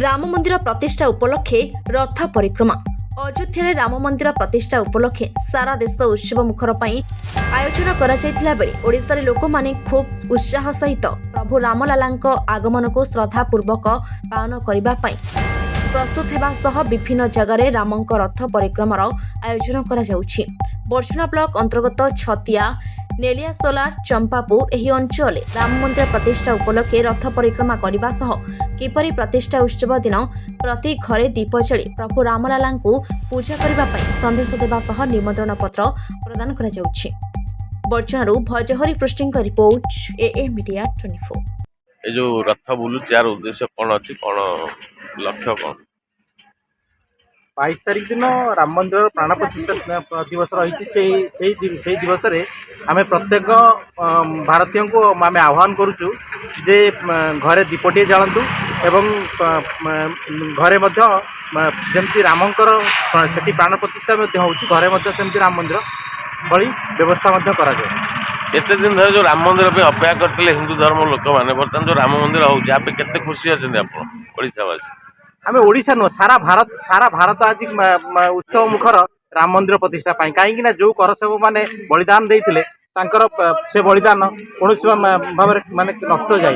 राम मंदिर प्रतिष्ठा उपलक्षे रथ परिक्रमा। अयोध्या राम मंदिर प्रतिष्ठा उपलक्षे सारा देश उत्सव मुखर पई आयोजन करा जायतिला बेले ओडिसा रे लोक माने खूब उत्साह सहित प्रभु रामलालांक आगमन को श्रद्धा पूर्वक पालन करिबा पई प्रस्तुत हेबा सह विभिन्न जगह रामंक रथ परिक्रमार आयोजन करा जाउछि। बर्षणा ब्लॉक अंतर्गत छतिया नेलिया सोलार चंपापुर एही अंचल राम मंदिर प्रतिष्ठा उपलक्षे रथ परिक्रमा करने सह किपरि प्रतिष्ठा उत्सव दिन प्रति घरे दीप जली प्रभु रामलालांकु पूजा करने संदेश देवा सह निमंत्रण पत्र प्रदान करा जाउछि। बर्षणारू भजहरी पृष्टिंग रिपोर्ट ए मीडिया 24। ये जो रथ बुलू यार उद्देश्य कौन अच्छी कौन लक्ष्य कौन? 22 तारीख दिन राम मंदिर प्राण प्रतिष्ठा दिवस रही दिवस रे आमे प्रत्येक भारतीय को आमे आह्वान करुचु जे घरे दीपटे जलांतु एवं घरे जमती रामंकर सेठी प्राण प्रतिष्ठा होउची घरे सेमती राम मंदिर भली व्यवस्था करा जाए। एते दिन धर जो राम मंदिर पे अपेक्षा करते हिंदू धर्म लोक मैंने बर्तमान जो राम मंदिर होउची आप केते खुशी अछन आप ओडिसावासी? आमे ओडिशा नुह सारा भारत आज उत्सव मुखर राम मंदिर प्रतिष्ठा पाई कहीं जो करसेव माने बलिदान देइथिले तांकर से बलिदान कौन भाव माने नष्ट जाए